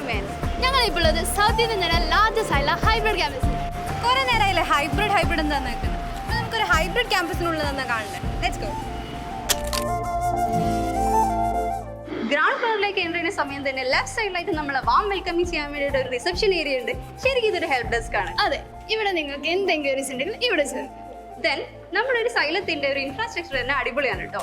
Men's. ഞങ്ങളിപ്പോൾ ഉള്ളത് south Indian തന്നെ ലാർജസ്റ്റ് ആയിട്ടുള്ള ഹൈബ്രിഡ് ക്യാമ്പസ്. കുറെ നേരമായില്ലേ ഹൈബ്രിഡ് എന്താ നിൽക്കുന്നത്. അപ്പോൾ നമുക്കൊരു ഹൈബ്രിഡ് ക്യാമ്പസിനുള്ളതെന്നാ കാണണ്ടേ. Let's go. ഗ്രൗണ്ട് ഫ്ലോറിലേക്ക് എൻ്റർ ചെയ്യുന്ന സമയം തന്നെ ലെഫ്റ്റ് സൈഡിലായിട്ട് നമ്മളെ വാം വെൽക്കമിങ് ചെയ്യാൻ വേണ്ടിയിട്ട് ഒരു റിസപ്ഷൻ ഏരിയ ഉണ്ട്. ശരിക്കും ഇതൊരു ഹെൽപ്പ് ഡെസ്ക് ആണ്. അതെ, ഇവിടെ നിങ്ങൾക്ക് എന്ത് എൻക്വയറീസ് ഉണ്ടെങ്കിൽ ഇവിടെ ചേർക്കും. ദെൻ നമ്മുടെ ഒരു സൈലത്തിന്റെ ഒരു ഇൻഫ്രാസ്ട്രക്ചർ തന്നെ അടിപൊളിയാണ് കേട്ടോ.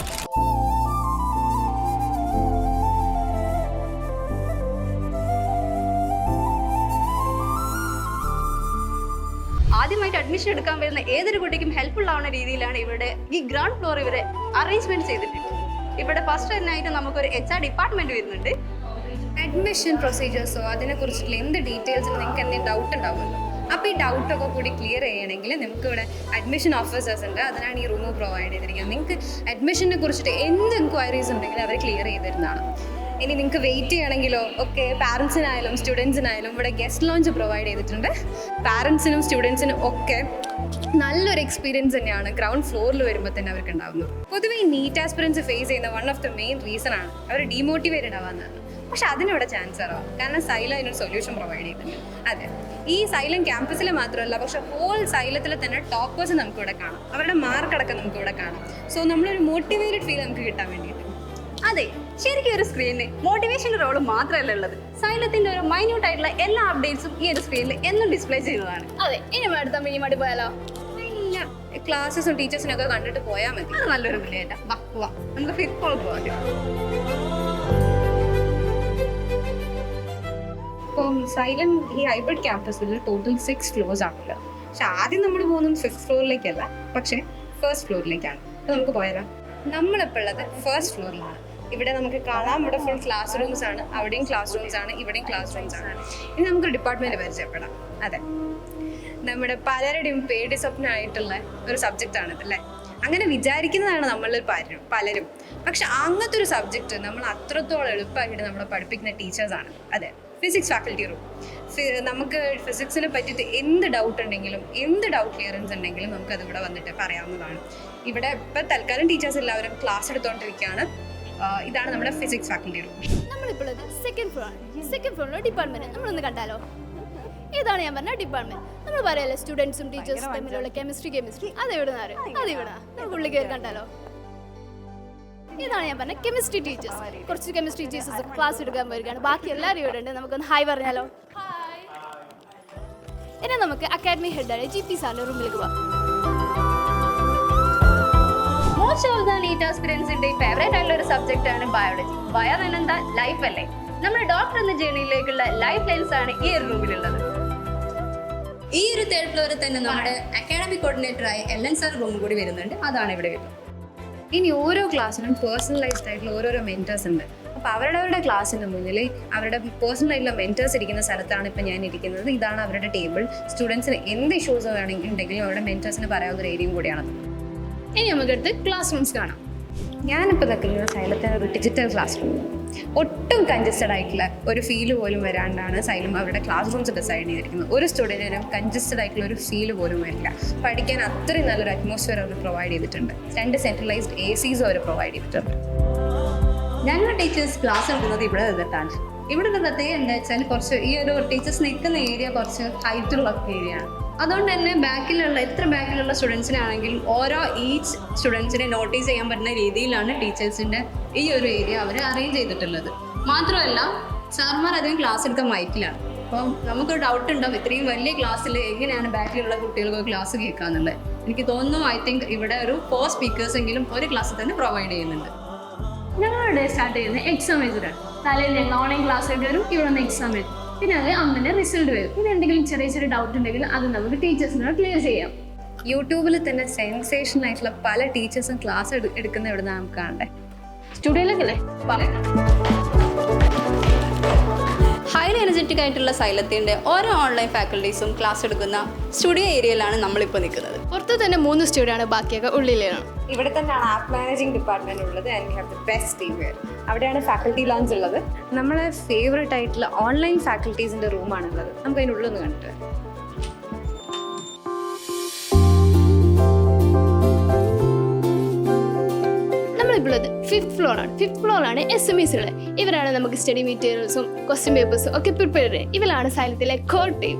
ആദ്യമായിട്ട് അഡ്മിഷൻ എടുക്കാൻ വരുന്ന ഏതൊരു കുട്ടിക്കും ഹെൽപ്ഫുൾ ആവുന്ന രീതിയിലാണ് ഇവിടെ ഈ ഗ്രൗണ്ട് ഫ്ലോർ ഇവരെ അറേഞ്ച്മെന്റ് ചെയ്തിട്ടുണ്ട്. ഇവിടെ ഫസ്റ്റ് തന്നെ ആയിട്ട് നമുക്കൊരു HR ഡിപ്പാർട്ട്മെന്റ് വരുന്നുണ്ട്. അഡ്മിഷൻ പ്രൊസീജിയേഴ്സോ അതിനെക്കുറിച്ചുള്ള എന്ത് ഡീറ്റെയിൽസിൽ നിങ്ങൾക്ക് എന്തെങ്കിലും ഡൗട്ട് ഉണ്ടാവുമല്ലോ. അപ്പോൾ ഈ ഡൗട്ടൊക്കെ കൂടി ക്ലിയർ ചെയ്യണമെങ്കിൽ നമുക്ക് ഇവിടെ അഡ്മിഷൻ ഓഫീസേഴ്സ് ഉണ്ട്. അതിനാണ് ഈ റൂം പ്രൊവൈഡ് ചെയ്തിരിക്കുന്നത്. നിങ്ങൾക്ക് അഡ്മിഷനെ കുറിച്ചിട്ട് എന്ത് എൻക്വയറീസ് ഉണ്ടെങ്കിലും അവർ ക്ലിയർ ചെയ്ത് തരുന്നതാണ്. ഇനി നിങ്ങൾക്ക് വെയിറ്റ് ചെയ്യണമെങ്കിലോ ഒക്കെ പാരൻസിനായാലും സ്റ്റുഡൻസിനായാലും ഇവിടെ ഗസ്റ്റ് ലോഞ്ച് പ്രൊവൈഡ് ചെയ്തിട്ടുണ്ട്. പാരൻസിനും സ്റ്റുഡൻസിനും ഒക്കെ നല്ലൊരു എക്സ്പീരിയൻസ് തന്നെയാണ് ഗ്രൗണ്ട് ഫ്ലോറിൽ വരുമ്പോൾ തന്നെ അവർക്ക് ഉണ്ടാകുന്നത്. പൊതുവേ ഈ നീറ്റ് ആസ്പിറൻസ് ഫേസ് ചെയ്യുന്ന one of the main reason ആണ് അവർ ഡീമോട്ടിവേറ്റഡ് ആവാന്നാണ്. പക്ഷെ അതിനിവിടെ ചാൻസ് കുറവാണ്. കാരണം സൈലം അതിനൊരു സൊല്യൂഷൻ പ്രൊവൈഡ് ചെയ്തിട്ടുണ്ട്. അതെ, ഈ സൈലം ക്യാമ്പസിൽ മാത്രമല്ല, പക്ഷെ ഹോൾ സൈലത്തിൽ തന്നെ ടോപ്പേഴ്സ് നമുക്കിവിടെ കാണാം. അവരുടെ മാർക്കടക്കം നമുക്കിവിടെ കാണാം. സോ നമ്മളൊരു മോട്ടിവേറ്റഡ് ഫീൽ നമുക്ക് കിട്ടാൻ വേണ്ടിയിട്ട്. അതെ, ശരിക്കും ഒരു സ്ക്രീനിന് മോട്ടിവേഷൻ്റെ റോള് മാത്രമല്ല ഉള്ളത്. സൈലത്തിന്റെ ഒരു മൈന്യൂട്ട് ആയിട്ടുള്ള എല്ലാ അപ്ഡേറ്റ്സും ഈ ഒരു സ്ക്രീനിൽ എന്നും ഡിസ്പ്ലേ ചെയ്യുന്നതാണ്. അതെ, ഇനി അടുത്ത മിനിമാടി പോയാലോ? ഇല്ല, ക്ലാസ്സസും ടീച്ചേഴ്സിനൊക്കെ കണ്ടിട്ട് പോയാൽ മതി. അത് നല്ലൊരു വിലയേട്ടാ. വാ നമുക്ക് ഫിഫ്ത് ഫ്ലോർ പോകാം. ഇപ്പം സൈലം ഈ ഹൈബ്രിഡ് ക്യാമ്പസിൽ ടോട്ടൽ 6 ഫ്ലോർസ് ആണല്ലോ. പക്ഷെ ആദ്യം നമ്മൾ പോകുന്നത് 5th ഫ്ലോറിലേക്കല്ല, പക്ഷേ 1st ഫ്ലോറിലേക്കാണ്. അപ്പോൾ നമുക്ക് പോയാലോ? നമ്മളിപ്പോൾ ഉള്ളത് 1st ഫ്ലോറിലാണ്. ഇവിടെ നമുക്ക് കാണാം, ഇവിടെ ഫുൾ ക്ലാസ് റൂംസ് ആണ്. അവിടെയും ക്ലാസ് റൂംസ് ആണ്, ഇവിടെയും ക്ലാസ് റൂംസ് ആണ്. ഇനി നമുക്കൊരു ഡിപ്പാർട്ട്മെന്റ് പരിചയപ്പെടാം. അതെ, നമ്മുടെ പലരുടെയും പേടി സ്വപ്നമായിട്ടുള്ള ഒരു സബ്ജക്റ്റാണിത് അല്ലേ. അങ്ങനെ വിചാരിക്കുന്നതാണ് നമ്മളിൽ പലരും. പക്ഷെ അങ്ങനത്തെ ഒരു സബ്ജക്റ്റ് നമ്മൾ അത്രത്തോളം എളുപ്പമായിട്ട് നമ്മളെ പഠിപ്പിക്കുന്ന ടീച്ചേഴ്സാണ്. അതെ, ഫിസിക്സ് ഫാക്കൽറ്റി റൂം. നമുക്ക് ഫിസിക്സിനെ പറ്റിയിട്ട് എന്ത് ഡൗട്ട് ഉണ്ടെങ്കിലും, എന്ത് ഡൗട്ട് ക്ലിയറൻസ് ഉണ്ടെങ്കിലും നമുക്കത് ഇവിടെ വന്നിട്ട് പറയാവുന്നതാണ്. ഇവിടെ ഇപ്പം തൽക്കാലം ടീച്ചേഴ്സ് എല്ലാവരും ക്ലാസ് എടുത്തുകൊണ്ടിരിക്കുകയാണ്. ഇതാണ് നമ്മുടെ ഫിസിക്സ് ഫാക്കൽറ്റി റൂം. നമ്മളിപ്പോൾ സെക്കൻഡ് ഫ്ലോറിലെ ഡിപ്പാർട്ട്മെന്റ് നമ്മളൊന്ന് കണ്ടാലോ? ഇതാണ് ഞാൻ പറഞ്ഞ ഡിപ്പാർട്ട്മെന്റ്. നമ്മൾ പറയല്ലേ സ്റ്റുഡൻസും ടീച്ചേഴ്സും തമ്മിലുള്ള കെമിസ്ട്രി അതെവിടെ നമുക്ക് ഉള്ളിൽ കയറി കണ്ടാലോ? ഇതാണ് ഞാൻ പറഞ്ഞ കെമിസ്ട്രി ടീച്ചേഴ്സ്. കുറച്ച് കെമിസ്ട്രി ടീച്ചേഴ്സ് ക്ലാസ് എടുക്കാൻ വരികയാണ്. ബാക്കി എല്ലാവരും ഇവിടെ ഉണ്ട്. നമുക്കൊന്ന് ഹായ് പറഞ്ഞാലോ? ഇനി നമുക്ക് അക്കാഡമി ഹെഡായ GP സാറിന്റെ റൂമിലേക്ക് പോകാം. മോസ്റ്റ് ഓഫ് ദ നീറ്റ് ആസ്പിറൻസിന്റെ ഫേവറേറ്റ് ആയിട്ടുള്ള ഒരു സബ്ജക്റ്റ് ആണ് ബയോളജി. ബയോ എന്താ? ലൈഫ് അല്ലേ. നമ്മുടെ ഡോക്ടർ എന്ന ജേണിയിലേക്കുള്ള ലൈഫ് ലൈൻസ് ആണ് ഈ ഒരു റൂമിലുള്ളത്. ഈ ഒരു 3rd ഫ്ലോറിൽ തന്നെ നമ്മുടെ അക്കാഡമിക് കോർഡിനേറ്ററായ LN സാർ റൂം കൂടി വരുന്നുണ്ട്. അതാണ് ഇവിടെ വരുന്നത്. ഇനി ഓരോ ക്ലാസ്സിനും പേഴ്സണലൈസ്ഡ് ആയിട്ടുള്ള ഓരോരോ മെൻറ്റേഴ്സ് ഉണ്ട്. അപ്പോൾ അവരുടെ ക്ലാസ്സിന് മുന്നിൽ അവരുടെ പേഴ്സണൽ ആയിട്ടുള്ള മെൻറ്റേഴ്സ് ഇരിക്കുന്ന സ്ഥലത്താണ് ഇപ്പോൾ ഞാൻ ഇരിക്കുന്നത്. ഇതാണ് അവരുടെ ടേബിൾ. സ്റ്റുഡൻസിന് എന്ത് ഇഷ്യൂസ് വേണമെങ്കിൽ ഉണ്ടെങ്കിലും അവരുടെ മെൻറ്റേഴ്സിന് പറയാവുന്ന ഒരു ഏരിയയും കൂടിയാണത്. ഇനി നമുക്കെടുത്ത് ക്ലാസ് റൂംസ് കാണാം. ഞാനിപ്പോൾ നിൽക്കുന്നത് സൈലത്തിൻ്റെ ഒരു ഡിജിറ്റൽ ക്ലാസ് റൂം. ഒട്ടും കൺജസ്റ്റഡ് ആയിട്ടുള്ള ഒരു ഫീല് പോലും വരാണ്ടാണ് സൈലം അവരുടെ ക്ലാസ് റൂംസ് ഡിസൈഡ് ചെയ്തിരിക്കുന്നത്. ഒരു സ്റ്റുഡൻറ്റിനും കൺജസ്റ്റഡ് ആയിട്ടുള്ള ഒരു ഫീല് പോലും വരില്ല. പഠിക്കാൻ അത്രയും നല്ലൊരു അറ്റ്മോസ്ഫിയർ അവർ പ്രൊവൈഡ് ചെയ്തിട്ടുണ്ട്. 2 സെൻട്രലൈസ്ഡ് ACs അവർ പ്രൊവൈഡ് ചെയ്തിട്ടുണ്ട്. ഞങ്ങളുടെ ടീച്ചേഴ്സ് ക്ലാസ് എടുക്കുന്നത് ഇവിടെ നിന്നിട്ടാണ്. ഇവിടെ ഉള്ള പ്രത്യേകം എന്താ വെച്ചാൽ കുറച്ച് ഈ ഒരു ടീച്ചേഴ്സ് നിൽക്കുന്ന ഏരിയ കുറച്ച് ഹൈറ്റുള്ള ഏരിയ ആണ്. അതുകൊണ്ട് തന്നെ എത്ര ബാക്കിലുള്ള സ്റ്റുഡൻസിനാണെങ്കിലും ഈച്ച് സ്റ്റുഡൻസിനെ നോട്ടീസ് ചെയ്യാൻ പറ്റുന്ന രീതിയിലാണ് ടീച്ചേഴ്സിൻ്റെ ഈ ഒരു ഏരിയ അവർ അറേഞ്ച് ചെയ്തിട്ടുള്ളത്. മാത്രമല്ല സാർമാർ അധികം ക്ലാസ് എടുക്കാൻ മൈക്കിലാണ്. അപ്പം നമുക്കൊരു ഡൗട്ട് ഉണ്ടാവും, ഇത്രയും വലിയ ക്ലാസ്സിൽ എങ്ങനെയാണ് ബാക്കിലുള്ള കുട്ടികൾക്ക് ക്ലാസ് കേൾക്കാന്നുള്ളത്. എനിക്ക് തോന്നുന്നു ഇവിടെ ഒരു 4 സ്പീക്കേഴ്സ് എങ്കിലും ഒരു ക്ലാസ്സിൽ തന്നെ പ്രൊവൈഡ് ചെയ്യുന്നുണ്ട്. ഞങ്ങളുടെ സ്റ്റാർട്ട് ചെയ്യുന്നത് എക്സാം എഴുതിട്ടാണ്. തലേന്ന് ഞങ്ങൾ ഓൺലൈൻ ക്ലാസ് ആയിട്ട് വരും. ഇവിടെ നിന്ന് എക്സാം എഴുതും. പിന്നെ അത് അമ്മൻ്റെ റിസൾട്ട് വരും. പിന്നെ എന്തെങ്കിലും ചെറിയ ഡൗട്ട് ഉണ്ടെങ്കിൽ അത് നമുക്ക് ടീച്ചേഴ്സിനോട് ക്ലിയർ ചെയ്യാം. യൂട്യൂബിൽ തന്നെ സെൻസേഷണൽ ആയിട്ടുള്ള പല ടീച്ചേഴ്സും ക്ലാസ് എടുക്കുന്ന ഇവിടെ നമുക്ക് കാണണ്ടേ. സ്റ്റുഡിയോയിലേക്കല്ലേ? ഹൈലി എനർജറ്റിക് ആയിട്ടുള്ള സൈലത്തിൻ്റെ ഓരോ ഓൺലൈൻ ഫാക്കൽറ്റീസും ക്ലാസ് എടുക്കുന്ന സ്റ്റുഡിയോ ഏരിയയിലാണ് നമ്മളിപ്പോൾ നിൽക്കുന്നത്. പുറത്ത് തന്നെ 3 സ്റ്റുഡിയോ ആണ്, ബാക്കിയൊക്കെ ഉള്ളിലാണ്. ഇവിടെ തന്നെയാണ് ആപ്പ് മാനേജിംഗ് ഡിപ്പാർട്ട്മെന്റ് ഉള്ളത്. And we have the best team here. അവിടെയാണ് ഫാക്കൽറ്റി ലോഞ്ച് ഉള്ളത്. നമ്മളെ ഫേവറേറ്റ് ആയിട്ടുള്ള ഓൺലൈൻ ഫാക്കൽറ്റീസിൻ്റെ റൂമാണുള്ളത്. നമുക്ക് അതിൻ്റെ ഉള്ളൊന്ന് കണ്ടിട്ട് ഉള്ളത് 5th ഫ്ലോറാണ്. 5th ഫ്ലോറാണ് SMEs ഉള്ളത്. ഇവരാണ് നമുക്ക് സ്റ്റഡി മെറ്റീരിയൽസും ക്വസ്റ്റ്യൻ പേപ്പേഴ്സും ഒക്കെ പ്രിപ്പയർ ചെയ്യുന്നത്. ഇവരാണ് സൈലത്തിലെ കോർ ടീം.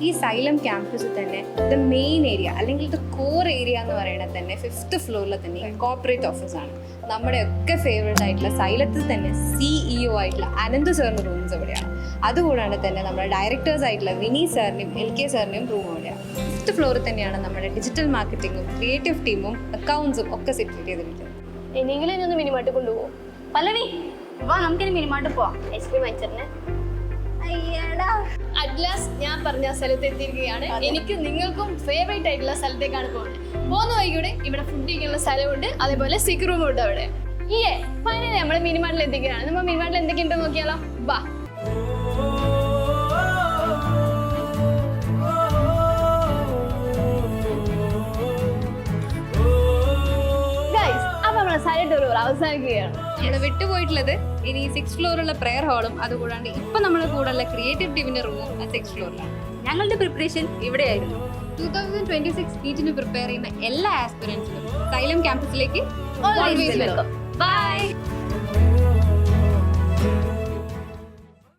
ഈ സൈലം ക്യാമ്പസിൽ തന്നെ ദ മെയിൻ ഏരിയ അല്ലെങ്കിൽ ദ കോർ ഏരിയ എന്ന് പറയുന്നത് തന്നെ 5th ഫ്ലോറിൽ തന്നെ കോർപ്പറേറ്റ് ഓഫീസാണ്. നമ്മുടെ ഒക്കെ ഫേവറേറ്റ് ആയിട്ടുള്ള സൈലത്തിൽ തന്നെ CEO ആയിട്ടുള്ള അനന്ത് സാറിൻ്റെ റൂംസ് എവിടെയാണ്. അതുകൂടാണ്ട് തന്നെ നമ്മുടെ ഡയറക്ടേഴ്സ് ആയിട്ടുള്ള വിനി സാറിൻ്റെയും LK സാറിൻ്റെയും റൂം എവിടെയാണ്. 5th ഫ്ലോറിൽ തന്നെയാണ് നമ്മുടെ ഡിജിറ്റൽ മാർക്കറ്റിങ്ങും ക്രിയേറ്റീവ് ടീമും അക്കൗണ്ട്സും ഒക്കെ സെറ്റ് ചെയ്തിരിക്കുന്നത്. ഇനിയെങ്കിലും ഇനി ഒന്ന് മിനിമാട്ട് കൊണ്ടുപോകും. പല്ലവി വാ നമുക്കിനി മിനിമാട്ട് പോവാം. ഐസ്ക്രീം വാങ്ങിച്ചിരുന്നേ. അയ്യടാ അറ്റ്ലാസ്റ്റ് ഞാൻ പറഞ്ഞ സ്ഥലത്ത് എത്തിയിരിക്കുകയാണ്. എനിക്ക് നിങ്ങൾക്കും ഫേവറേറ്റ് ആയിട്ടുള്ള സ്ഥലത്തേക്കാണ് പോകുന്നത്. പോകുന്ന വഴികൂടെ ഇവിടെ ഫുഡ് കഴിക്കാനുള്ള സ്ഥലമുണ്ട്, അതേപോലെ സിക്ക് റൂമും ഉണ്ട് അവിടെ. ഫൈനലി നമ്മൾ മിനിമാട്ടിൽ എത്തിക്കുകയാണ്. നമ്മൾ മിനിമാട്ടിൽ എന്തൊക്കെയുണ്ടെന്ന് നോക്കിയാലോ, വാ. അവസാനിക്കുകയാണ്. നമ്മൾ വിട്ടുപോയിട്ടുള്ളത് ഇനി 6th ഫ്ലോറുള്ള പ്രെയർ ഹാളും അതുകൂടാണ്ട് ഇപ്പൊ നമ്മൾ കൂടെയുള്ള ക്രിയേറ്റീവ് ടീമിന്റെ റൂമും 6th ഫ്ലോറിലാണ്. ഞങ്ങളുടെ പ്രിപ്പറേഷൻ ഇവിടെയായിരുന്നു. 2026 നീറ്റിന് പ്രിപ്പയർ ചെയ്യുന്ന എല്ലാ ആസ്പിറൻസിനും സൈലം ക്യാമ്പസിലേക്ക് Always welcome. ബൈ.